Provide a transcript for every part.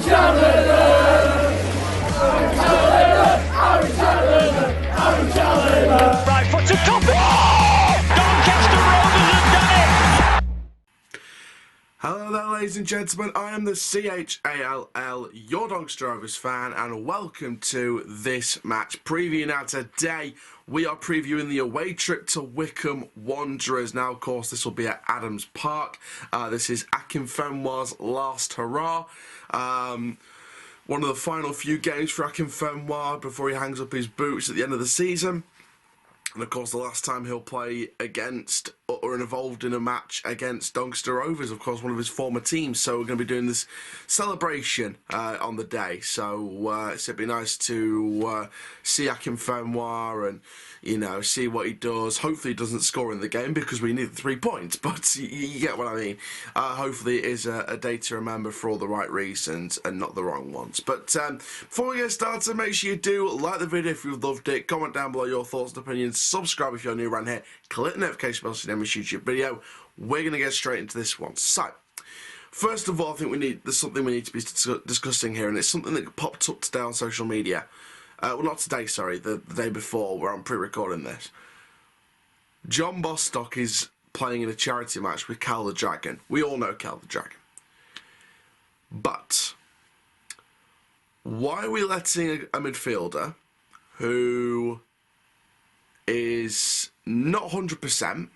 Right foot to top. Doncaster Rovers have done it. Hello there, ladies and gentlemen. I am the CHALL, your Doncaster Rovers fan, and welcome to this match preview. Now, today we are previewing the away trip to Wycombe Wanderers. Now, of course, this will be at Adams Park. This is Akinfenwa's last hurrah. One of the final few games for Akinfenwa before he hangs up his boots at the end of the season. And of course, the last time he'll play against or involved in a match against Doncaster Rovers, of course, one of his former teams. So we're going to be doing this celebration on the day. So it'd be nice to see Akinfenwa and, you know, see what he does. Hopefully he doesn't score in the game because we need the 3 points, but you get what I mean. Hopefully it is a day to remember for all the right reasons and not the wrong ones. But before we get started, make sure you do like the video if you've loved it, comment down below your thoughts and opinions, subscribe if you're new around here, click the notification bell so you never miss a YouTube video. We're going to get straight into this one. So, first of all, I think there's something we need to be discussing here, and it's something that popped up today on social media. Well, not today, sorry, the day before, where I'm pre-recording this. John Bostock is playing in a charity match with Cal the Dragon. We all know Cal the Dragon. But why are we letting a midfielder who is not 100%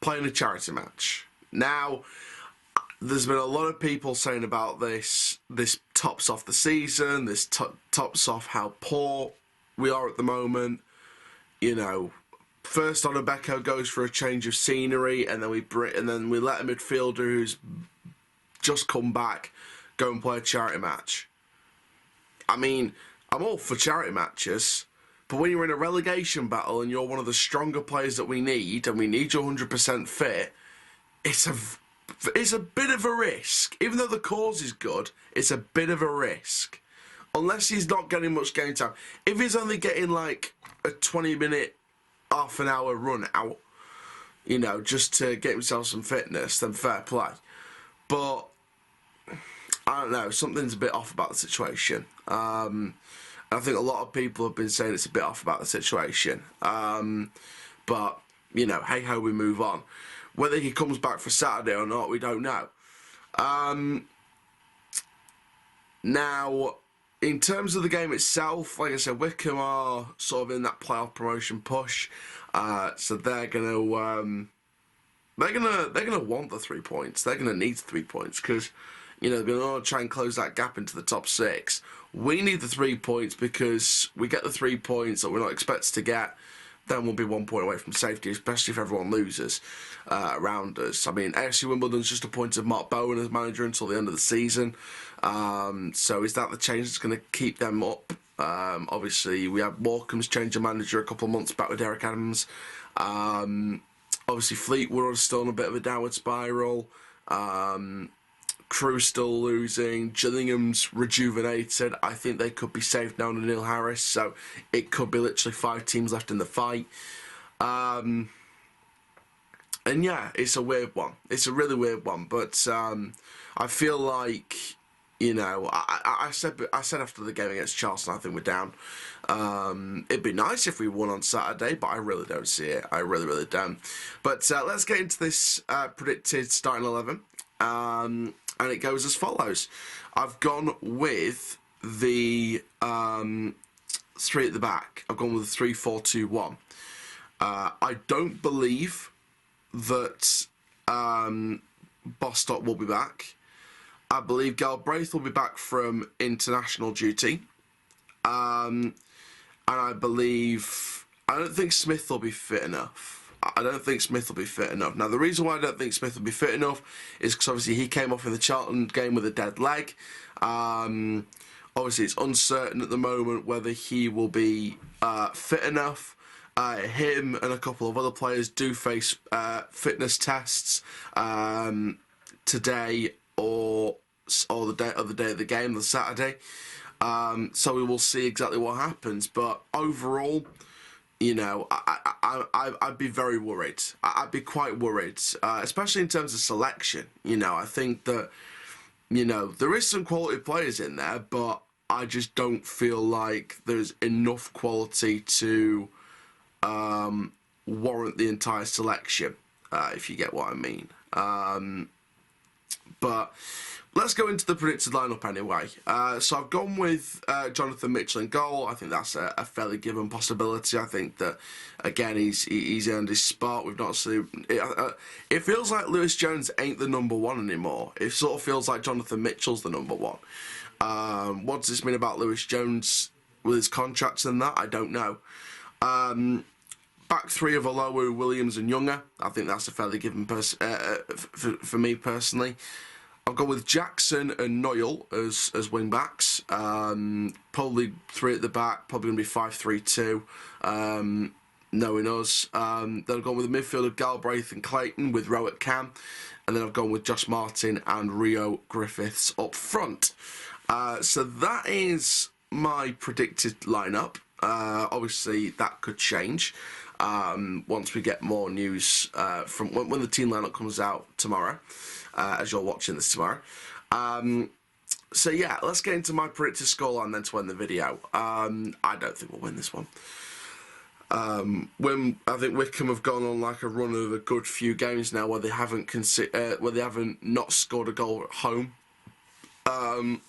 playing a charity match? Now, there's been a lot of people saying about this tops off the season, this tops off how poor we are at the moment. You know, first Onabeko goes for a change of scenery, and then we let a midfielder who's just come back go and play a charity match. I mean, I'm all for charity matches, but when you're in a relegation battle and you're one of the stronger players that we need, and we need you 100% fit, it's a bit of a risk. Even though the cause is good, it's a bit of a risk. Unless he's not getting much game time. If he's only getting like a 20-minute, half an hour run out, you know, just to get himself some fitness, then fair play. But I don't know, something's a bit off about the situation. I think a lot of people have been saying it's a bit off about the situation. But, you know, hey-ho, we move on. Whether he comes back for Saturday or not, we don't know. Now, in terms of the game itself, like I said, Wycombe are sort of in that playoff promotion push. So they're gonna want the 3 points. They're gonna need 3 points because, you know, they're going to try and close that gap into the top 6. We need the 3 points because we get the 3 points that we're not expected to get, then we'll be 1 point away from safety, especially if everyone loses around us. I mean, AFC Wimbledon's just appointed Mark Bowen as manager until the end of the season. So is that the change that's going to keep them up? Obviously, we had Wycombe's change of manager a couple of months back with Derek Adams. Obviously, Fleetwood are still in a bit of a downward spiral. Crew's still losing. Gillingham's rejuvenated. I think they could be safe now under Neil Harris, so it could be literally 5 teams left in the fight. And yeah, it's a weird one. It's a really weird one, but I feel like, you know, I said after the game against Charleston, I think we're down. It'd be nice if we won on Saturday, but I really don't see it. I really, really don't. But let's get into this predicted starting 11. And it goes as follows. I've gone with the 3 at the back. I've gone with the 3-4-2-1. I don't believe that Bostock will be back. I believe Galbraith will be back from international duty. And I don't think Smith will be fit enough. I don't think Smith will be fit enough. Now, the reason why I don't think Smith will be fit enough is because obviously he came off in the Charlton game with a dead leg. Obviously, it's uncertain at the moment whether he will be fit enough. Him and a couple of other players do face fitness tests today or the day of the game, the Saturday. So we will see exactly what happens. But overall, you know, I'd be very worried. I'd be quite worried, especially in terms of selection. You know, I think that you know, there is some quality players in there, but I just don't feel like there's enough quality to warrant the entire selection, if you get what I mean. But let's go into the predicted lineup anyway. So I've gone with Jonathan Mitchell in goal. I think that's a fairly given possibility. I think that, again, he's earned his spot. We've not seen... It feels like Lewis Jones ain't the number one anymore. It sort of feels like Jonathan Mitchell's the number one. What does this mean about Lewis Jones with his contracts and that? I don't know. Back three of Olowu, Williams and Younger. I think that's a fairly given for me personally. I've gone with Jackson and Noyle as wing backs. Probably three at the back. Probably going to be 5-3-2. Knowing us. Then I've gone with the midfield of Galbraith and Clayton with Rowe at cam. And then I've gone with Josh Martin and Rio Griffiths up front. So that is my predicted lineup. Obviously, that could change once we get more news from when the team lineup comes out tomorrow. As you're watching this tomorrow. So yeah, let's get into my predicted scoreline then to end the video. I don't think we'll win this one. When I think Wycombe have gone on like a run of a good few games now where they haven't not scored a goal at home. I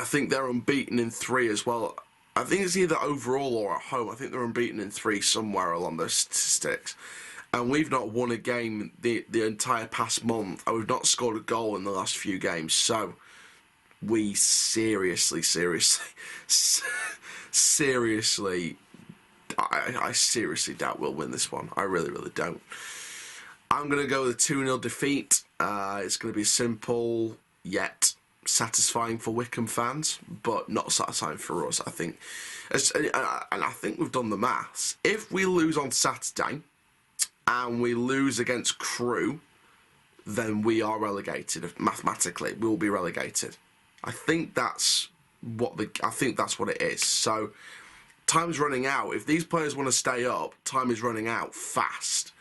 think they're unbeaten in 3 as well. I think it's either overall or at home. I think they're unbeaten in 3 somewhere along those statistics. And we've not won a game the entire past month. And we've not scored a goal in the last few games. So, we seriously, I seriously doubt we'll win this one. I really, really don't. I'm going to go with a 2-0 defeat. It's going to be simple, yet satisfying for Wycombe fans, but not satisfying for us, I think. And I think we've done the maths. If we lose on Saturday... and we lose against Crewe, then we are relegated. Mathematically, we will be relegated. I think that's what it is. So, time's running out. If these players want to stay up, time is running out fast.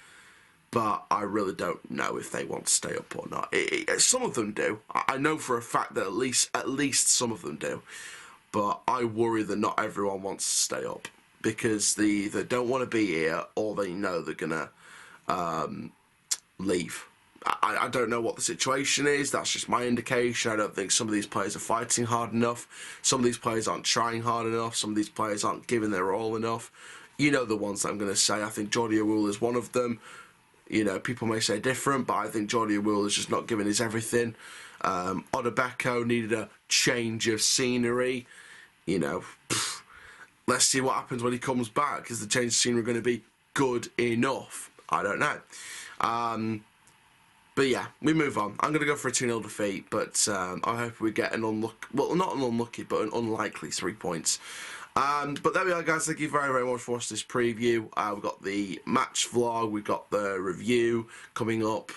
But I really don't know if they want to stay up or not. Some of them do. I know for a fact that at least some of them do. But I worry that not everyone wants to stay up because they either don't want to be here or they know they're gonna leave. I don't know what the situation is. That's just my indication. I don't think some of these players are fighting hard enough. Some of these players aren't trying hard enough. Some of these players aren't giving their all enough. You know the ones that I'm going to say. I think Jordi Awul is one of them. You know, people may say different, but I think Jordi Awul is just not giving his everything. Odebeko needed a change of scenery. You know, let's see what happens when he comes back. Is the change of scenery going to be good enough? I don't know. But yeah, we move on. I'm going to go for a 2-0 defeat, but I hope we get an not an unlucky, but an unlikely 3 points. But there we are, guys. Thank you very, very much for watching this preview. We've got the match vlog, we've got the review coming up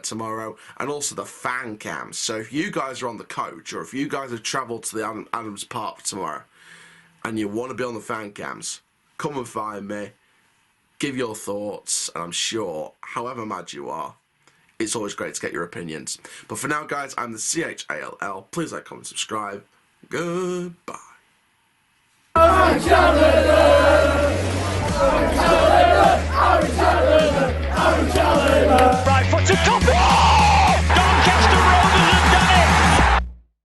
tomorrow, and also the fan cam. So if you guys are on the coach, or if you guys have travelled to the Adams Park tomorrow, and you want to be on the fan cams, come and find me. Give your thoughts, and I'm sure, however mad you are, it's always great to get your opinions. But for now, guys, I'm the CHALL. Please like, comment, subscribe. Goodbye. Right foot to top it!